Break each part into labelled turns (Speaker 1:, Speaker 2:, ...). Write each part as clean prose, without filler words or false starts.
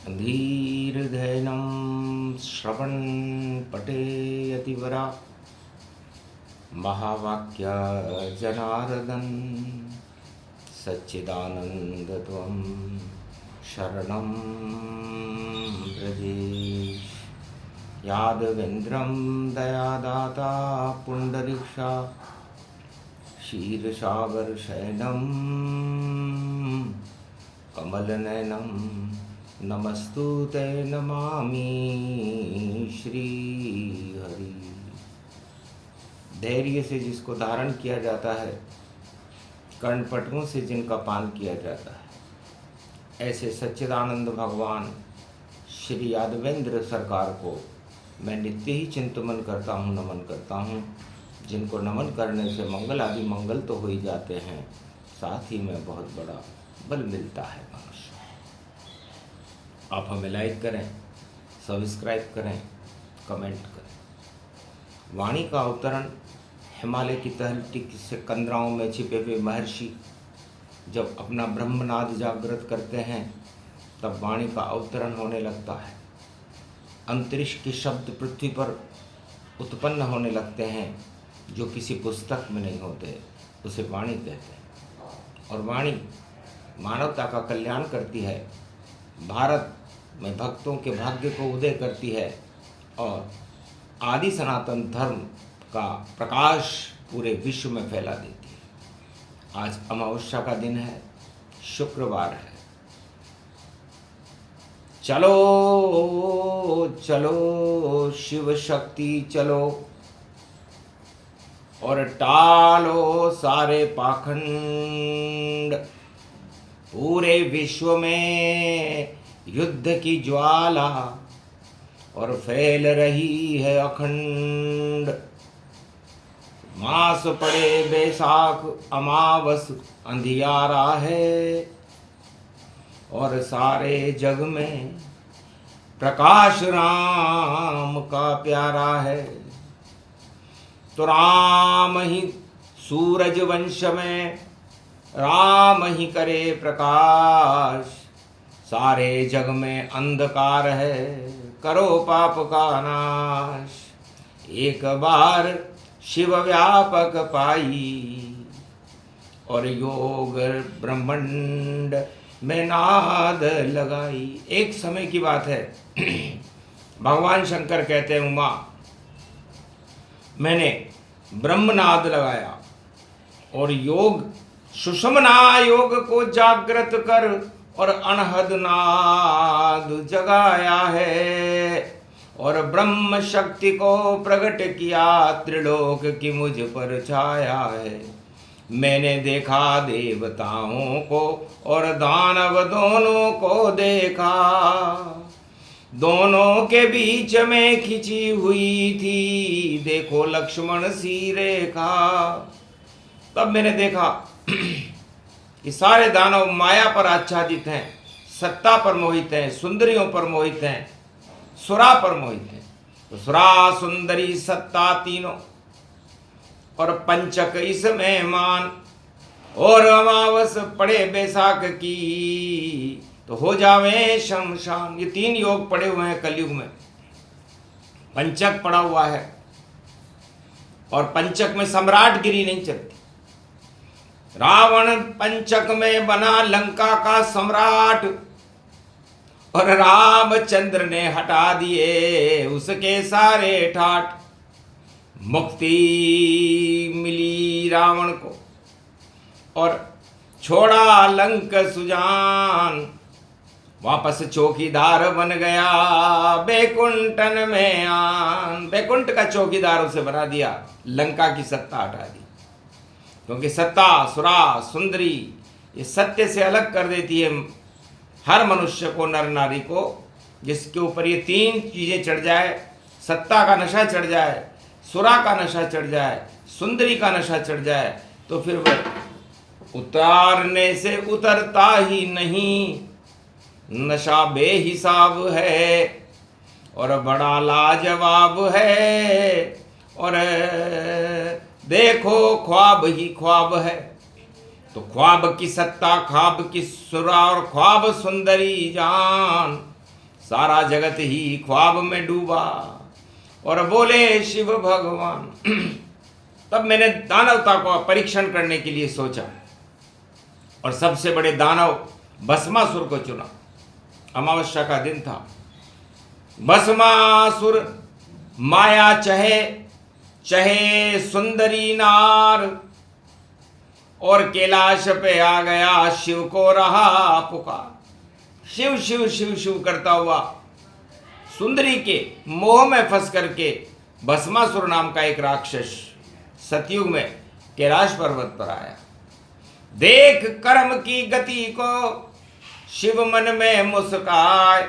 Speaker 1: दीर्घैनं श्रवणपठेयतिवरा महावाक्य जनार्दन सच्चिदानन्दत्वं शरणं व्रजेश यादवेन्द्रं दयादाता पुण्डरीक्षा क्षीरसागरशयनं कमलनयनं नमस्तुते नमामि श्रीहरि। धैर्य से जिसको धारण किया जाता है, कर्णपटकों से जिनका पान किया जाता है, ऐसे सच्चिदानंद भगवान श्री यादवेंद्र सरकार को मैं नित्य ही चिंतन करता हूँ, नमन करता हूँ। जिनको नमन करने से मंगल आदि मंगल तो हो ही जाते हैं, साथ ही में बहुत बड़ा बल मिलता है मनुष्य। आप हमें लाइक करें, सब्सक्राइब करें, कमेंट करें। वाणी का अवतरण हिमालय की तलहटी से कंदराओं में छिपे हुए महर्षि जब अपना ब्रह्मनाद जागृत करते हैं, तब वाणी का अवतरण होने लगता है। अंतरिक्ष के शब्द पृथ्वी पर उत्पन्न होने लगते हैं, जो किसी पुस्तक में नहीं होते, उसे वाणी कहते हैं। और वाणी मानवता का कल्याण करती है, भारत में भक्तों के भाग्य को उदय करती है और आदि सनातन धर्म का प्रकाश पूरे विश्व में फैला देती है। आज अमावस्या का दिन है, शुक्रवार है। चलो चलो शिव शक्ति चलो और टालो सारे पाखंड। पूरे विश्व में युद्ध की ज्वाला और फैल रही है अखंड। मास पड़े बैसाख अमावस अंधियारा है और सारे जग में प्रकाश राम का प्यारा है। तो राम ही सूरज वंश में राम ही करे प्रकाश। सारे जग में अंधकार है, करो पाप का नाश। एक बार शिव व्यापक पाई और योग ब्रह्मांड में नाद लगाई। एक समय की बात है, भगवान शंकर कहते हैं, उमा मैंने ब्रह्मनाद लगाया और योग सुषमना योग को जागृत कर और अनहद नाद जगाया है और ब्रह्म शक्ति को प्रकट किया, त्रिलोक की मुझ पर छाया है। मैंने देखा देवताओं को और दानव दोनों को देखा, दोनों के बीच में खिंची हुई थी देखो लक्ष्मण सी रेखा। तब मैंने देखा कि सारे दानव माया पर आच्छादित हैं, सत्ता पर मोहित हैं, सुंदरियों पर मोहित हैं, सुरा पर मोहित हैं। तो सुरा सुंदरी सत्ता तीनों और पंचक इसमें मान और अमावस पड़े बैसाख की तो हो जावे शमशान। ये तीन योग पड़े हुए हैं कलयुग में। पंचक पड़ा हुआ है और पंचक में सम्राटगिरी नहीं चलती। रावण पंचक में बना लंका का सम्राट और रामचंद्र ने हटा दिए उसके सारे ठाट। मुक्ति मिली रावण को और छोड़ा लंक सुजान। वापस चौकीदार बन गया बैकुंठन में आन। बैकुंठ का चौकीदार उसे बना दिया, लंका की सत्ता हटा दी। क्योंकि सत्ता सुरा सुंदरी ये सत्य से अलग कर देती है हर मनुष्य को, नर नारी को। जिसके ऊपर ये तीन चीजें चढ़ जाए, सत्ता का नशा चढ़ जाए, सुरा का नशा चढ़ जाए, सुंदरी का नशा चढ़ जाए, तो फिर वह उतारने से उतरता ही नहीं। नशा बेहिसाब है और बड़ा लाजवाब है और देखो ख्वाब ही ख्वाब है। तो ख्वाब की सत्ता, ख्वाब की सुरा और ख्वाब सुंदरी जान, सारा जगत ही ख्वाब में डूबा। और बोले शिव भगवान। तब मैंने दानवता को परीक्षण करने के लिए सोचा और सबसे बड़े दानव भस्मासुर को चुना। अमावस्या का दिन था। भस्मासुर माया चहे चहे सुंदरी नार, और कैलाश पे आ गया, शिव को रहा पुकार। शिव शिव शिव शिव करता हुआ सुंदरी के मोह में फंस करके भस्मासुर नाम का एक राक्षस सतयुग में कैलाश पर्वत पर आया। देख कर्म की गति को शिव मन में मुस्काए,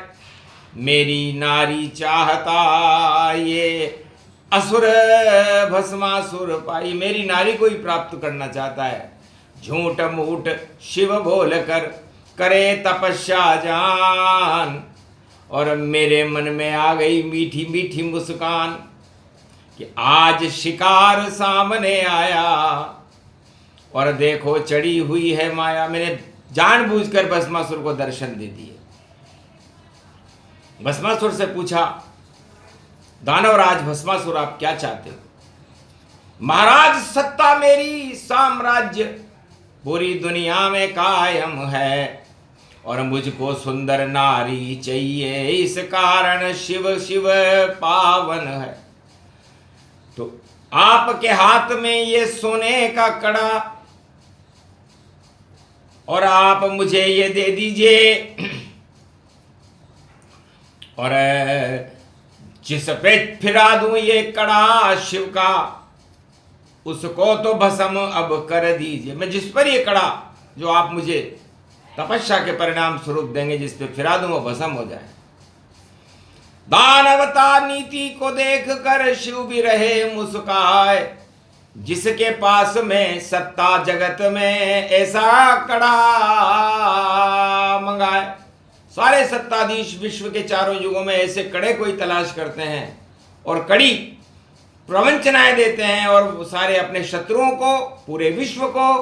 Speaker 1: मेरी नारी चाहता ये असुर भस्मासुर पाई। मेरी नारी को ही प्राप्त करना चाहता है। झूठ मूठ शिव बोल कर करे तपस्या जान, और मेरे मन में आ गई मीठी मीठी मुस्कान कि आज शिकार सामने आया और देखो चढ़ी हुई है माया। मैंने जानबूझकर भस्मासुर को दर्शन दे दिए। भस्मासुर से पूछा, दानवराज भस्मासुर आप क्या चाहते हो? महाराज सत्ता मेरी साम्राज्य पूरी दुनिया में कायम है, और मुझको सुंदर नारी चाहिए, इस कारण शिव शिव पावन है। तो आपके हाथ में ये सोने का कड़ा, और आप मुझे ये दे दीजिए, और जिस पे फिरा दूं ये कड़ा शिव का, उसको तो भस्म अब कर दीजिए। मैं जिस पर ये कड़ा जो आप मुझे तपस्या के परिणाम स्वरूप देंगे, जिस पे फिरा दूं वो भस्म हो जाए। दानवता नीति को देख कर शिव भी रहे मुस्काए, जिसके पास में सत्ता जगत में ऐसा कड़ा मंगाए। सारे सत्ताधीश विश्व के चारों युगों में ऐसे कड़े कोई तलाश करते हैं और कड़ी प्रवंचनाएं देते हैं, और सारे अपने शत्रुओं को, पूरे विश्व को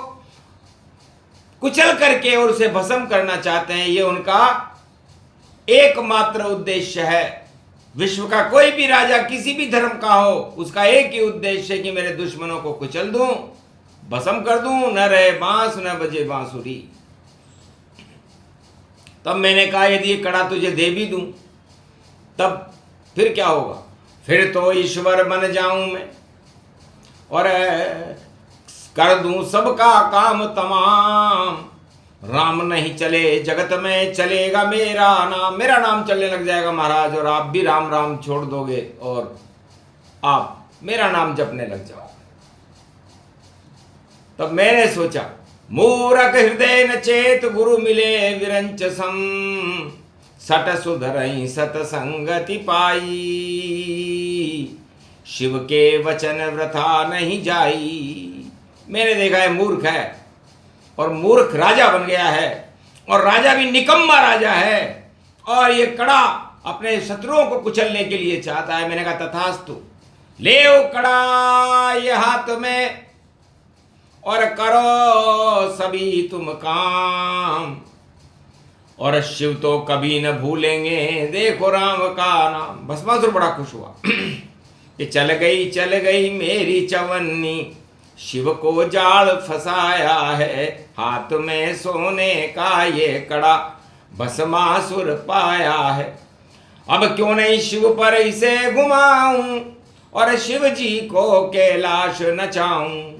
Speaker 1: कुचल करके और उसे भस्म करना चाहते हैं। ये उनका एकमात्र उद्देश्य है। विश्व का कोई भी राजा किसी भी धर्म का हो, उसका एक ही उद्देश्य है कि मेरे दुश्मनों को कुचल दूं, भस्म कर दूं, न रहे बांस न बजे बांसुरी। तब मैंने कहा यदि ये कड़ा तुझे दे भी दूं तब फिर क्या होगा? फिर तो ईश्वर बन जाऊं मैं और कर दूं सबका काम तमाम। राम नहीं चले जगत में चलेगा मेरा नाम। मेरा नाम चलने लग जाएगा महाराज, और आप भी राम राम छोड़ दोगे और आप मेरा नाम जपने लग जाओ। तब मैंने सोचा, मूरख हृदय न चेत गुरु मिले विरंच सम, सट सुधरई सतसंगति पाई, शिव के वचन वृथा नहीं जाई। मैंने देखा है मूर्ख है और मूर्ख राजा बन गया है, और राजा भी निकम्मा राजा है, और ये कड़ा अपने शत्रुओं को कुचलने के लिए चाहता है। मैंने कहा तथास्तु, ले ओ कड़ा ये हाथ में और करो सभी तुम काम, और शिव तो कभी न भूलेंगे देखो राम का नाम। भस्मासुर बड़ा खुश हुआ कि चल गई मेरी चवन्नी, शिव को जाल फसाया है, हाथ में सोने का ये कड़ा भस्मासुर पाया है। अब क्यों नहीं शिव पर इसे घुमाऊं, और शिव जी को कैलाश नचाऊं,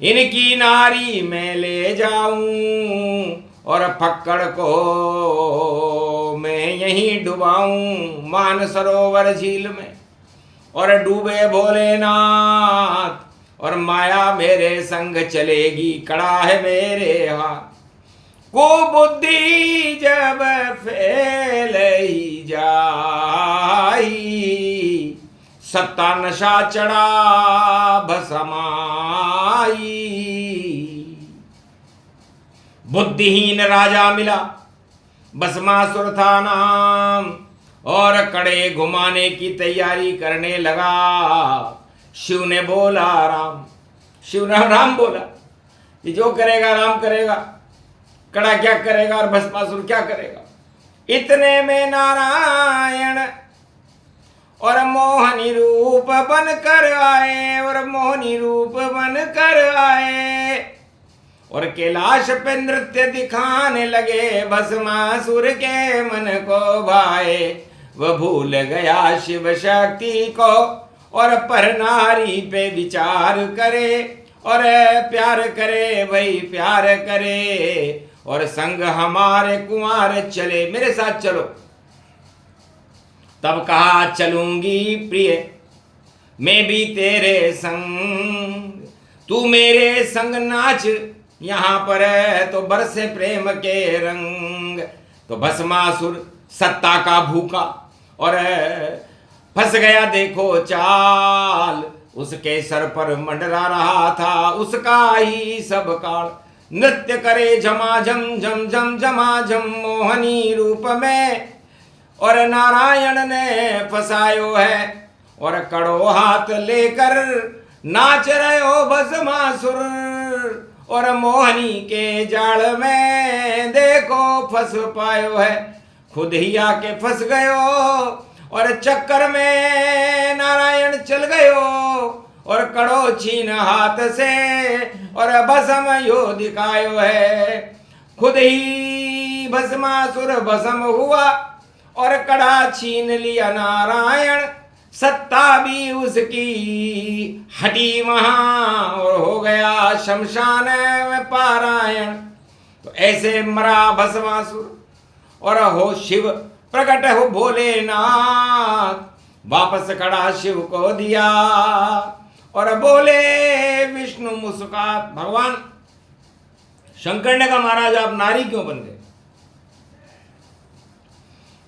Speaker 1: इनकी नारी में ले जाऊं, और फक्कड़ को मैं यहीं डुबाऊं मान सरोवर झील में, और डूबे भोलेनाथ, और माया मेरे संग चलेगी, कड़ा है मेरे हाथ। कुबुद्धि जब फैल ही जाई, सत्ता नशा चढ़ा भसमाई। बुद्धिहीन राजा मिला, भस्मासुर था नाम, और कड़े घुमाने की तैयारी करने लगा। शिव ने बोला राम, शिव ने राम बोला कि जो करेगा राम करेगा, कड़ा क्या करेगा और भस्मासुर क्या करेगा। इतने में नारायण और मोहनी रूप बन कर आए, और मोहनी रूप बन कर आए, और कैलाश पे नृत्य दिखाने लगे। भस्मासुर के मन को भाए, वह भूल गया शिव शक्ति को, और पर नारी पे विचार करे, और प्यार करे भाई प्यार करे, और संग हमारे कुंवर चले। मेरे साथ चलो। तब कहा चलूंगी प्रिय मैं भी तेरे संग, तू मेरे संग नाच यहाँ पर तो बरसे प्रेम के रंग। तो भस्मासुर सत्ता का भूखा और फंस गया देखो चाल, उसके सर पर मंडरा रहा था उसका ही सब काल। नृत्य करे झमाझम झम झम झमाझम मोहनी रूप में, और नारायण ने फसायो है, और कड़ो हाथ लेकर नाच रहे भस्मासुर, और मोहनी के जाल में देखो फंस पायो है। खुद ही आके फंस गयो और चक्कर में नारायण चल गयो, और कड़ो छीन हाथ से और भस्म यो दिखायो है। खुद ही भस्मासुर भस्म हुआ और कड़ा छीन लिया नारायण, सत्ता भी उसकी हटी वहां और हो गया शमशान में पारायण। तो ऐसे मरा भस्मासुर और हो शिव प्रकट हो भोलेनाथ, वापस कड़ा शिव को दिया और बोले विष्णु मुस्कुरात। भगवान शंकर ने कहा महाराज आप नारी क्यों बन गए?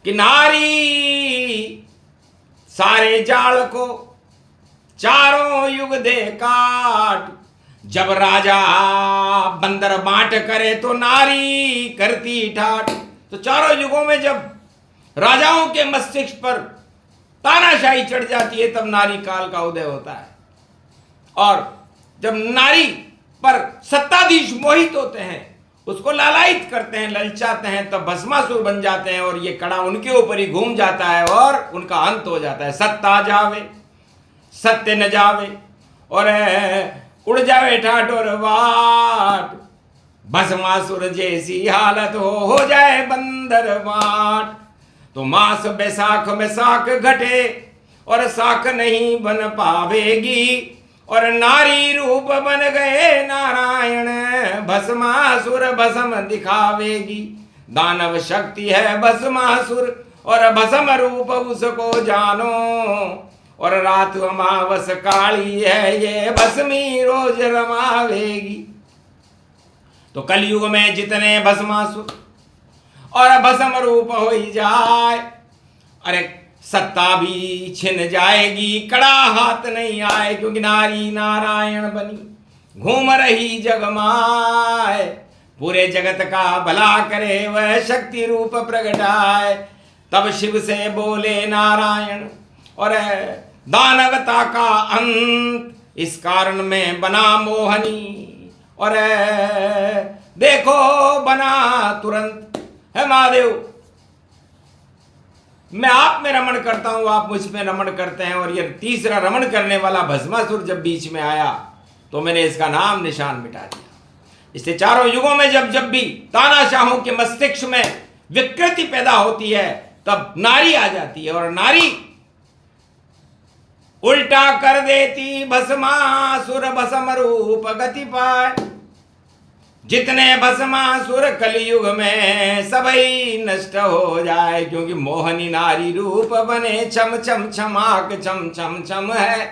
Speaker 1: कि नारी सारे जाल को चारों युग दे काट, जब राजा बंदर बांट करे तो नारी करती ठाट। तो चारों युगों में जब राजाओं के मस्तिष्क पर तानाशाही चढ़ जाती है तब नारी काल का उदय होता है, और जब नारी पर सत्ताधीश मोहित होते हैं, उसको लालायित करते हैं, ललचाते हैं, तब भस्मासुर बन जाते हैं और ये कड़ा उनके ऊपर ही घूम जाता है और उनका अंत हो जाता है। सत्ता जावे सत्य न जावे और उड़ जावे ठाट और वाट, भस्मासुर जैसी हालत हो जाए बंदर वाट। तो मास बैसाख में साख घटे और साख नहीं बन पावेगी, और नारी रूप बन गए नारायण, भस्मासुर भस्म दिखावेगी। दानव शक्ति है भस्मासुर और भस्म रूप उसको जानो, और रात अमावस काली है ये भस्मी रोज रमावेगी। तो कलयुग में जितने भस्मासुर और भस्म रूप हो जाए, अरे सत्ता भी छिन जाएगी, कड़ा हाथ नहीं आए, क्योंकि नारी नारायण बनी घूम रही जगमाए। पूरे जगत का भला करे वह शक्ति रूप प्रगटाए। तब शिव से बोले नारायण और दानवता का अंत इस कारण में बना मोहनी, और देखो बना तुरंत है महादेव। मैं आप में रमण करता हूं, आप मुझ में रमण करते हैं, और ये तीसरा रमण करने वाला भस्मासुर जब बीच में आया तो मैंने इसका नाम निशान मिटा दिया। इससे चारों युगों में जब जब भी तानाशाहों के मस्तिष्क में विकृति पैदा होती है तब नारी आ जाती है, और नारी उल्टा कर देती भस्मासुर भस्म रूप गति पाए। जितने भस्मासुर कलयुग में सबई नष्ट हो जाए, क्योंकि मोहनी नारी रूप बने छम छम छमाक छम छम छम है।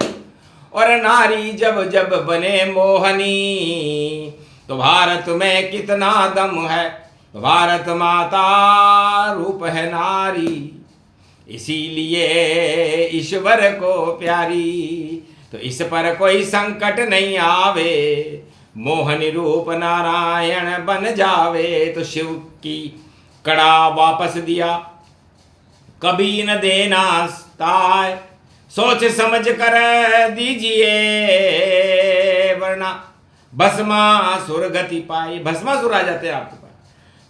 Speaker 1: और नारी जब जब बने मोहनी तो भारत में कितना दम है। भारत माता रूप है नारी, इसीलिए ईश्वर को प्यारी। तो इस पर कोई संकट नहीं आवे, मोहनी रूप नारायण बन जावे। तो शिव की कड़ा वापस दिया, कभी न देना ताय, सोच समझ कर दीजिए वरना भस्मासुर गति पाई। भस्मासुर आ जाते हैं आपके पास।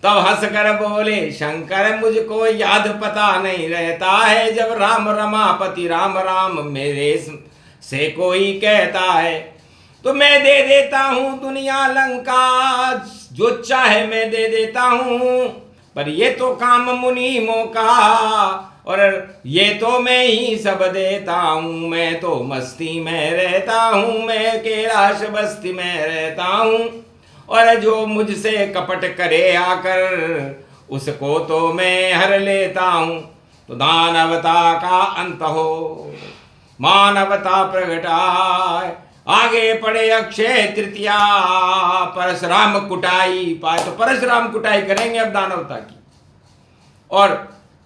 Speaker 1: तब हंसकर बोले शंकर मुझको याद पता नहीं रहता है, जब राम रमापति राम राम मेरे से कोई कहता है। तो मैं दे देता हूँ दुनिया लंका, जो चाहे मैं दे देता हूँ, पर ये तो काम मुनीमों का, और ये तो मैं ही सब देता हूँ। मैं तो मस्ती में रहता हूँ, मैं कैलाश बस्ती में रहता हूँ, और जो मुझसे कपट करे आकर, उसको तो मैं हर लेता हूँ। तो दानवता का अंत हो, मानवता प्रगटाए, आगे पड़े अक्षय तृतीया, परशुराम कुटाई पाए। तो परशुराम कुटाई करेंगे अब दानवता की, और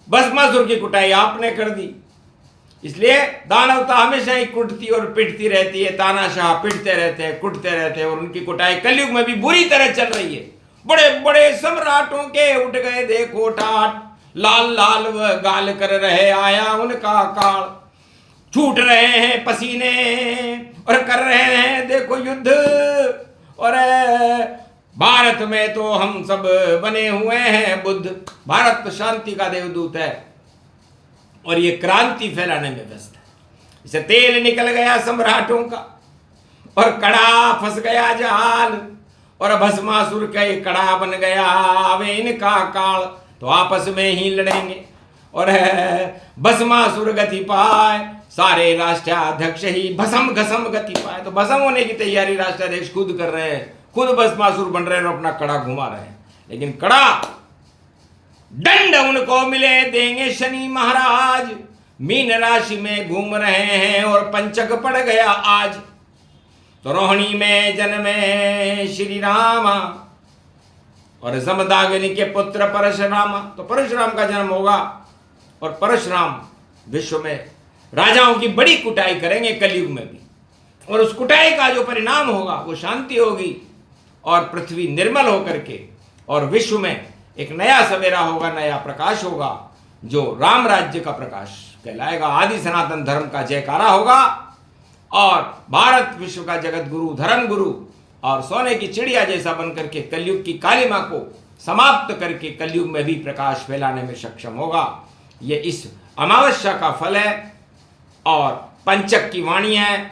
Speaker 1: भस्मासुर की कुटाई आपने कर दी। इसलिए दानवता हमेशा ही कुटती और पिटती रहती है, तानाशाह पिटते रहते हैं, कुटते रहते हैं, और उनकी कुटाई कलयुग में भी बुरी तरह चल रही है। बड़े बड़े सम्राटों के उठ गए देखो ठाट, लाल लाल वह गाल कर रहे आया उनका काल। छूट रहे हैं पसीने और कर रहे हैं देखो युद्ध, और भारत में तो हम सब बने हुए हैं बुद्ध। भारत तो शांति का देवदूत है और ये क्रांति फैलाने में व्यस्त है। इसे तेल निकल गया सम्राटों का, और कड़ा फंस गया जाल, और भस्मासुर का ये कड़ा बन गया। वे इनका काल तो आपस में ही लड़ेंगे, और भस्मासुर गति पाए, सारे राष्ट्राध्यक्ष ही भस्म घसम गति पाए। तो भस्म होने की तैयारी राष्ट्राध्यक्ष खुद कर रहे हैं, खुद भस्मासुर बन रहे हैं और अपना कड़ा घुमा रहे हैं। लेकिन कड़ा दंड उनको मिले देंगे शनि महाराज। मीन राशि में घूम रहे हैं और पंचक पड़ गया आज। तो रोहिणी में जन्मे श्री रामा, और जमदाग्नि के पुत्र परशुरामा। तो परशुराम का जन्म होगा, और परशुराम विश्व में राजाओं की बड़ी कुटाई करेंगे कलयुग में भी, और उस कुटाई का जो परिणाम होगा वो शांति होगी, और पृथ्वी निर्मल होकर के, और विश्व में एक नया सवेरा होगा, नया प्रकाश होगा, जो राम राज्य का प्रकाश कहलाएगा। आदि सनातन धर्म का जयकारा होगा, और भारत विश्व का जगत गुरु, धर्म गुरु, और सोने की चिड़िया जैसा बनकर के कलयुग की कालिमा को समाप्त करके कलयुग में भी प्रकाश फैलाने में सक्षम होगा। ये इस अमावस्या का फल है, और पंचक की वाणी है,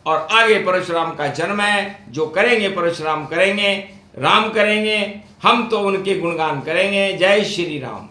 Speaker 1: और आगे परशुराम का जन्म है। जो करेंगे परशुराम करेंगे, राम करेंगे, हम तो उनके गुणगान करेंगे। जय श्री राम।